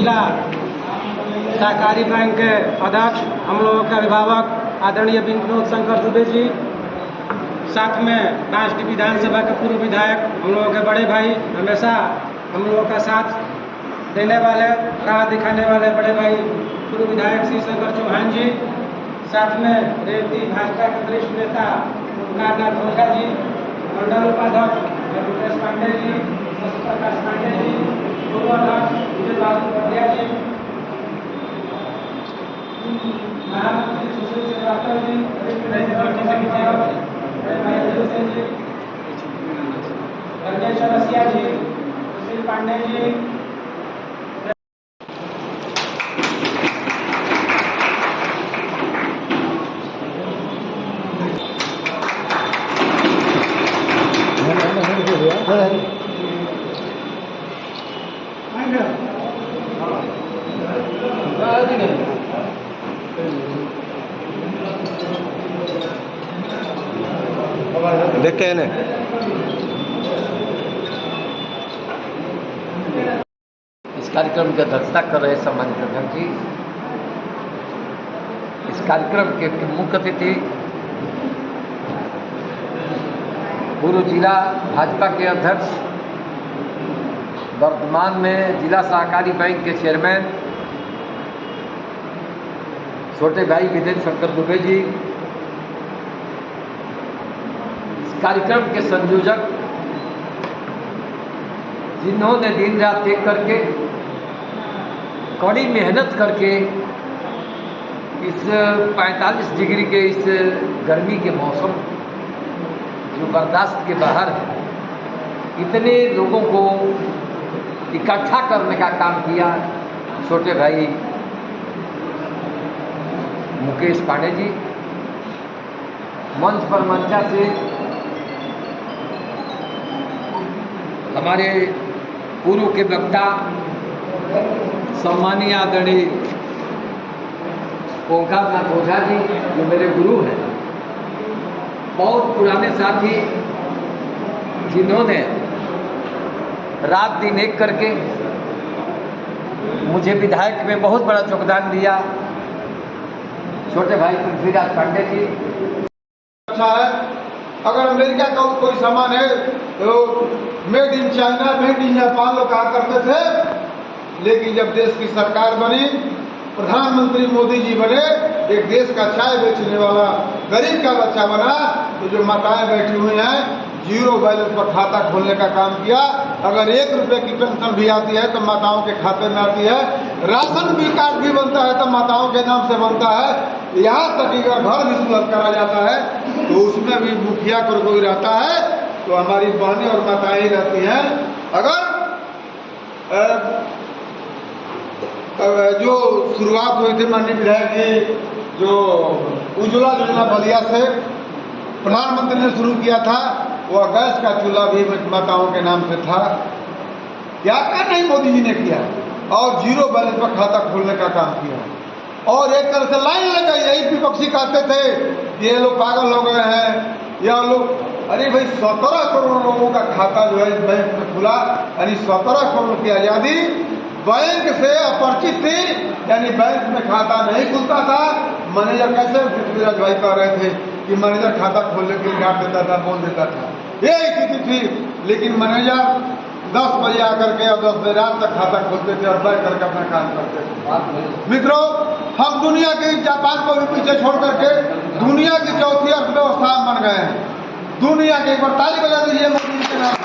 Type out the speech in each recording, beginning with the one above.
जिला सहकारी बैंक के अध्यक्ष, हम लोगों के अभिभावक आदरणीय विनोद शंकर दुबे जी, साथ में राष्ट्रीय विधानसभा के पूर्व विधायक, हम लोगों के बड़े भाई, हमेशा हम लोगों का साथ देने वाले, राह दिखाने वाले बड़े भाई पूर्व विधायक श्री शंकर चौहान जी, साथ में रेवती भाजपा के वरिष्ठ नेता ओंकारनाथ ओझा जी, मंडल उपाध्यक्ष रुपेश पांडे जी, शशि प्रकाश पांडे जी, पूर्व अध्यक्ष विजय बाबू पंड्या जी, महामंत्री सुशील श्रीवास्तव जी, रंजेश रसिया जी, सुशील पांडे जी, देख के ने इस कार्यक्रम की अध्यक्षता कर रहे सम्मानित अध्यक्ष जी, इस कार्यक्रम के मुख्य अतिथि पूर्व जिला भाजपा के अध्यक्ष, वर्तमान में जिला सहकारी बैंक के चेयरमैन छोटे भाई विनोद शंकर दुबे जी, कार्यक्रम के संयोजक जिन्होंने दिन रात एक करके कड़ी मेहनत करके इस 45 डिग्री के इस गर्मी के मौसम जो बर्दाश्त के बाहर है, इतने लोगों को इकट्ठा करने का काम किया छोटे भाई मुकेश पांडे जी। मंच पर मंचा से हमारे पूर्व के वक्ता सम्मानीय आदरणीय ओंकारनाथ ओझा जी, जो मेरे गुरु हैं, बहुत पुराने साथी, जिन्होंने रात दिन एक करके मुझे विधायक में बहुत बड़ा योगदान दिया, छोटे भाई पृथ्वीराज पांडे जी। अच्छा है, अगर अमेरिका का कोई सामान है तो made in China, made in Japan लोग कहा करते थे, लेकिन जब देश की सरकार बनी, प्रधानमंत्री मोदी जी बने, एक देश का चाय बेचने वाला गरीब का बच्चा बना, तो जो माताएं बैठी हुई हैं जीरो बैलेंस पर खाता खोलने का काम किया। अगर 1 रुपये की पेंशन भी आती है तो माताओं के खाते में आती है, राशन भी कार्ड भी बनता है तो माताओं के नाम से बनता है, यहाँ तक कि अगर घर भी सुलभ करा जाता है तो उसमें भी मुखिया कोई रहता है, तो हमारी बहनें और माताएं ही रहती हैं। अगर जो शुरुआत हुई थी माननीय विधायक जी, जो उज्ज्वला योजना बलिया से प्रधानमंत्री ने शुरू किया था, वह गैस का चूल्हा भी माताओं के नाम से था। क्या नहीं मोदी जी ने किया, और जीरो बैलेंस पर खाता खोलने का काम किया, और एक तरह से लाइन लग गई। यही विपक्षी कहते थे ये लोग पागल हो गए हैं, या लोग, अरे भाई 17 करोड़ लोगों का खाता जो है इस बैंक में खुला, यानी 17 करोड़ की आज़ादी बैंक से अपरिचित थी, यानी बैंक में खाता नहीं खुलता था। मैनेजर कैसे पृथ्वीराज भाई कह रहे थे कि मैनेजर खाता खोलने के लिए डांट देता था, बोल देता था, ये स्थिति थी। लेकिन मैनेजर 10 बजे आकर के और 10 बजे रात तक खाता खोलते थे और बैठ करके अपना काम करते थे। मित्रों, हम दुनिया के जापान को भी पीछे छोड़ करके दुनिया की चौथी अर्थव्यवस्था बन गए हैं। दुनिया के, एक बार ताली बजा दीजिए मोदी जी के नाम पर।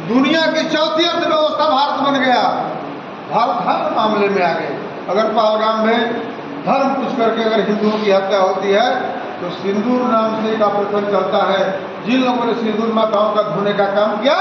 दुनिया की चौथी अर्थव्यवस्था भारत बन गया। भारत हर मामले में आगे। अगर पहलगाम में धर्म कुछ करके अगर हिंदुओं की हत्या होती है तो सिंदूर नाम से एक ऑपरेशन चलता है। जिन लोगों ने सिंदूर माताओं का धोने का काम किया,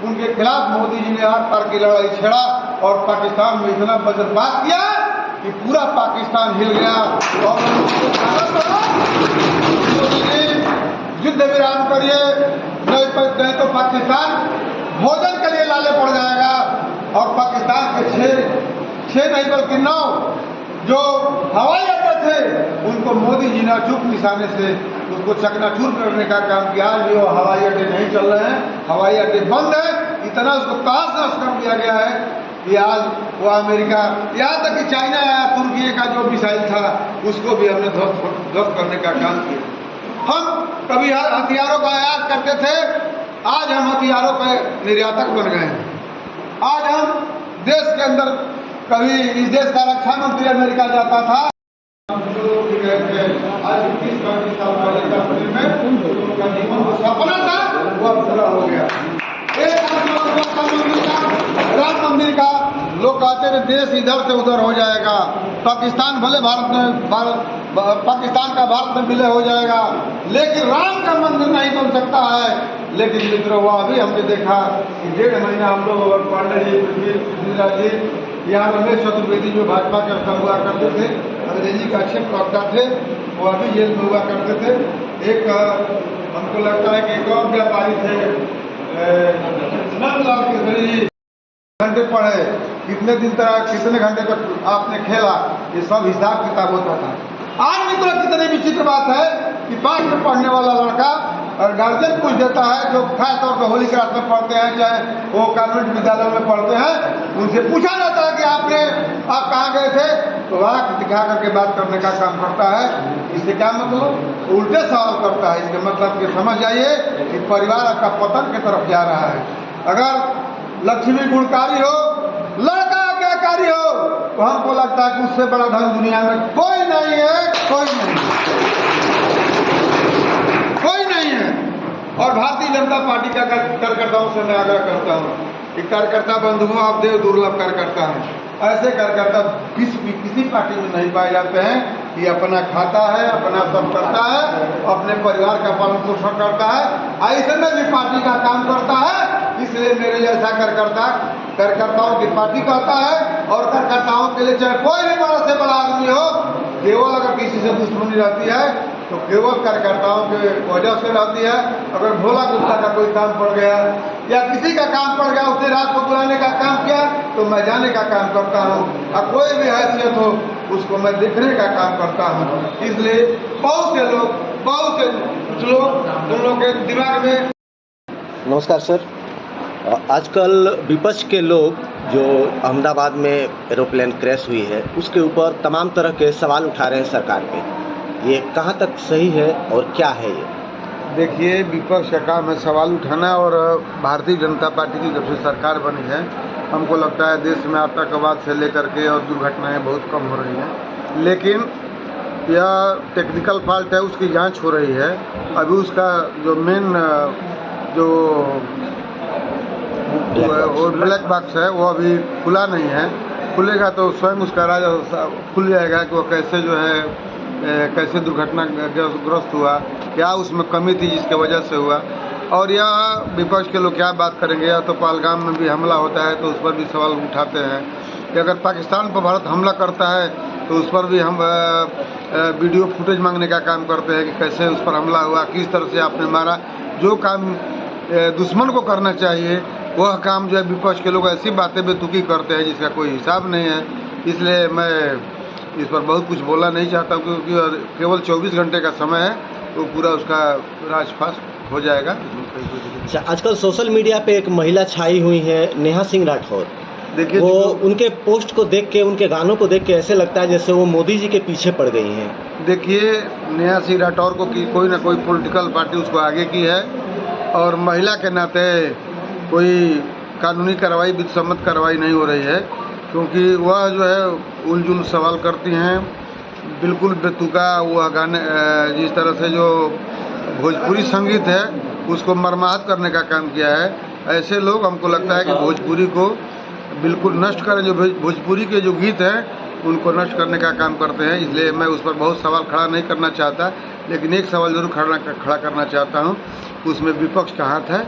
उनके खिलाफ मोदी जी ने आर पार की लड़ाई छेड़ा और पाकिस्तान में इतना वज्रपात किया कि पूरा पाकिस्तान हिल गया। और युद्ध विराम करिए, नहीं तो पाकिस्तान भोजन के लिए लाले पड़ जाएगा। और पाकिस्तान के 6 नहीं बल्कि 9 जो हवाई अड्डे थे, उनको मोदी जी ने चुप निशाने से उसको चकनाचूर करने का काम किया। आज भी वो हवाई अड्डे नहीं चल रहे हैं, हवाई अड्डे बंद है। इतना उसको तहस कर दिया गया है कि आज वो अमेरिका, यहाँ तक कि चाइना या तुर्की का जो मिसाइल था उसको भी हमने ध्वस्त करने का काम किया। हम कभी हथियारों का आयात करते थे, आज हम हथियारों के निर्यातक बन गए हैं। आज हम देश के अंदर, कभी इस देश का रक्षा मंत्री अमेरिका जाता था, आज 20-25 साल पहले कश्मीर में उनका जीवन जो सपना था वो अब पूरा हो गया। राम मंदिर का लोग कहते थे देश इधर से उधर हो जाएगा, पाकिस्तान भले पाकिस्तान का भारत में विलय हो जाएगा, लेकिन राम का मंदिर नहीं बन सकता है। लेकिन मित्रों, वो अभी हमने देखा कि 1.5 महीना हम लोग और पांडे जी, पृथ्वीराज जी, यहाँ रमेश चतुर्वेदी जो भाजपा के स्तर हुआ करते थे, अंग्रेजी का अच्छे प्रवक्ता थे, वो अभी जेल में हुआ करते थे। एक हमको लगता है कि एक और व्यापारी थे, नंदलाल केसरी जी, घंटे पढ़े, कितने दिन तक कितने घंटे तक आपने खेला, ये सब हिसाब किताब होता था। आज मित्रों कितनी विचित्र बात है कि 5 में पढ़ने वाला लड़का और गार्जियन पूछ देता है, जो खास तौर पर होली क्लास में पढ़ते हैं, चाहे वो कॉन्वेंट विद्यालय में पढ़ते हैं, उनसे पूछा जाता है कि आप कहाँ गए थे, तो आँख दिखा करके बात करने का काम करता है। इससे क्या मतलब? उल्टे सवाल करता है। इसके मतलब कि समझ जाइए कि परिवार आपका पतन की तरफ जा रहा है। अगर लक्ष्मी गुणकारी हो, लड़का आज्ञाकारी हो, तो हमको लगता है कि उससे बड़ा धन दुनिया में कोई नहीं है, कोई नहीं है। और भारतीय जनता पार्टी का कार्यकर्ताओं से मैं आग्रह करता हूँ कि कार्यकर्ता बंधुओं, आप देव दुर्लभ कार्यकर्ता हैं। ऐसे कार्यकर्ता किसी पार्टी में नहीं पाए जाते हैं कि अपना खाता है, अपना सब करता है, अपने परिवार का पालन पोषण करता है, ऐसे में भी पार्टी का काम करता है। इसलिए मेरे जैसा कार्यकर्ताओं की पार्टी कहता है, और कार्यकर्ताओं के लिए चाहे कोई भी बड़ा से बड़ा आदमी हो, केवल अगर किसी से दुश्मनी रहती है तो केवल कार्यकर्ताओं के वजह से रहती है। अगर भोला गुप्ता का कोई काम पड़ गया या किसी का काम पड़ गया, उसने रात को बुलाने का काम किया, तो मैं जाने का काम करता हूँ, और कोई भी हैसियत हो उसको मैं देखने का काम करता हूँ। इसलिए बहुत से लोग तुम लोग के दिमाग में। नमस्कार सर, आजकल विपक्ष के लोग जो अहमदाबाद में एरोप्लेन क्रैश हुई है उसके ऊपर तमाम तरह के सवाल उठा रहे हैं सरकार पे, ये कहाँ तक सही है और क्या है ये? देखिए, विपक्ष का काम है सवाल उठाना, और भारतीय जनता पार्टी की जब से सरकार बनी है, हमको लगता है देश में आतंकवाद से लेकर के और दुर्घटनाएं बहुत कम हो रही हैं। लेकिन यह टेक्निकल फॉल्ट है, उसकी जांच हो रही है। अभी उसका जो मेन जो ब्लैक बॉक्स है वो अभी खुला नहीं है। खुलेगा तो स्वयं उसका राज खुल जाएगा कि वो कैसे जो है कैसे दुर्घटनाग्रस्त हुआ, क्या उसमें कमी थी जिसके वजह से हुआ। और यह विपक्ष के लोग क्या बात करेंगे, या तो पहलगाम में भी हमला होता है तो उस पर भी सवाल उठाते हैं, कि अगर पाकिस्तान पर भारत हमला करता है तो उस पर भी हम वीडियो फुटेज मांगने का काम करते हैं कि कैसे उस पर हमला हुआ, किस तरह से आपने मारा। जो काम दुश्मन को करना चाहिए वह काम जो है विपक्ष के लोग ऐसी बातें बेतुकी करते हैं जिसका कोई हिसाब नहीं है। इसलिए मैं इस पर बहुत कुछ बोलना नहीं चाहता, क्योंकि केवल 24 घंटे का समय है तो पूरा उसका राजफाश हो जाएगा। अच्छा, आजकल सोशल मीडिया पे एक महिला छाई हुई है, नेहा सिंह राठौर। देखिए, वो उनके पोस्ट को देख के, उनके गानों को देख के ऐसे लगता है जैसे वो मोदी जी के पीछे पड़ गई हैं। देखिए, नेहा सिंह राठौर को कोई ना कोई पॉलिटिकल पार्टी उसको आगे की है, और महिला के नाते कोई कानूनी कार्रवाई, विधिसम्मत कार्रवाई नहीं हो रही है, क्योंकि वह जो है उलझुल सवाल करती हैं, बिल्कुल बेतुका। वह गाने जिस तरह से जो भोजपुरी संगीत है उसको मर्माहत करने का काम किया है। ऐसे लोग, हमको लगता है कि भोजपुरी को बिल्कुल नष्ट करें, जो भोजपुरी के जो गीत हैं उनको नष्ट करने का काम करते हैं। इसलिए मैं उस पर बहुत सवाल खड़ा नहीं करना चाहता, लेकिन एक सवाल जरूर खड़ा करना चाहता हूँ, उसमें विपक्ष का हाथ है।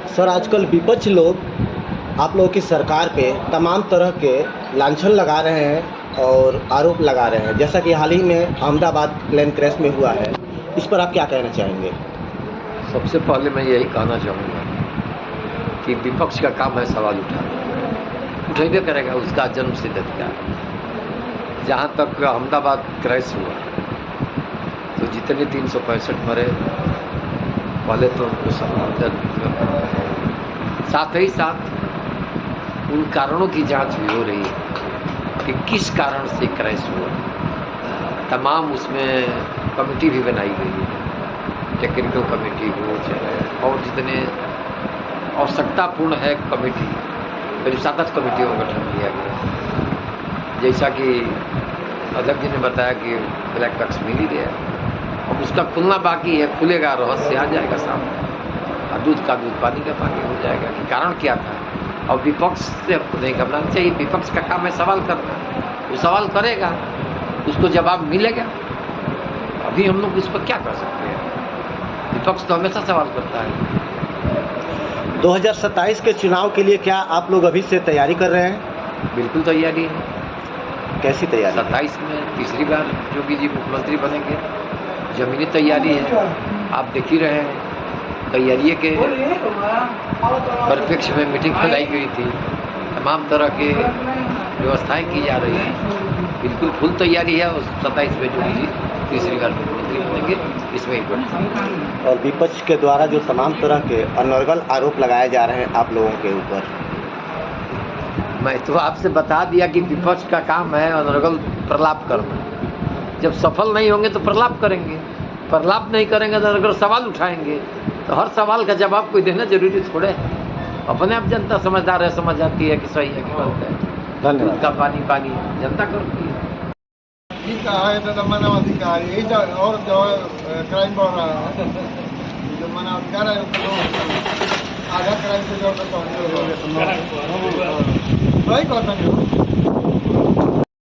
सर, आजकल विपक्ष लोग आप लोगों की सरकार पे तमाम तरह के लांछन लगा रहे हैं और आरोप लगा रहे हैं, जैसा कि हाल ही में अहमदाबाद प्लेन क्रैश में हुआ है। इस पर आप क्या कहना चाहेंगे? सबसे पहले मैं यही कहना चाहूँगा कि विपक्ष का काम है सवाल उठाना, उठेबे करेगा, उसका जन्मसिद्ध अधिकार। जहाँ तक अहमदाबाद क्रैश हुआ तो जितने 365 मरे, पहले तो उनको सम्मानित, साथ ही साथ उन कारणों की जांच भी हो रही है कि किस कारण से क्रैश हुआ। तमाम उसमें कमेटी भी बनाई गई है, टेक्निकल कमेटी हो चाहे और जितने आवश्यकतापूर्ण है कमेटी, करीब 7-8 कमेटियों का गठन किया गया। जैसा कि अध्यक्ष जी ने बताया कि ब्लैक बॉक्स मिल ही गया, अब उसका खुलना बाकी है, खुलेगा, रहस्य आ जाएगा सामने, और दूध का दूध पानी का पानी हो जाएगा कि कारण क्या था। और विपक्ष से आपको नहीं घबराना चाहिए, विपक्ष का काम है सवाल करना, वो सवाल करेगा, उसको जवाब मिलेगा। अभी हम लोग इस पर क्या कर सकते हैं, विपक्ष तो हमेशा सवाल करता है। 2027 के चुनाव के लिए क्या आप लोग अभी से तैयारी कर रहे हैं? बिल्कुल तैयारी है। कैसी तैयारी? 27 में तीसरी बार योगी जी मुख्यमंत्री बनेंगे, जमीनी तैयारी है, आप देख ही रहे हैं। तैयारी के परिप्रेक्ष्य में मीटिंग बुलाई गई थी, तमाम तरह के व्यवस्थाएं की जा रही हैं, बिल्कुल फुल तैयारी है। और 27 में योगी जी तीसरी बार मुख्यमंत्री बनेंगे, इसमें एक बार। और विपक्ष के द्वारा जो तमाम तरह के अनर्गल आरोप लगाए जा रहे हैं आप लोगों के ऊपर, मैं तो आपसे बता दिया कि विपक्ष का काम है अनर्गल प्रलाप करना। जब सफल नहीं होंगे तो प्रलाप करेंगे, प्रलाप नहीं करेंगे तो अगर सवाल उठाएंगे, तो हर सवाल का जवाब कोई देना जरूरी थोड़े है। अपने आप जनता समझदार है, समझ जाती है कि सही है कि गलत है। धन्यवाद। दूध का पानी पानी जनता करती है। ठीक है, तो मानव अधिकार यही और जो क्राइम बढ़ रहा है, जो मानव अधिकार है आधा क्राइम से जो वही कहते हैं।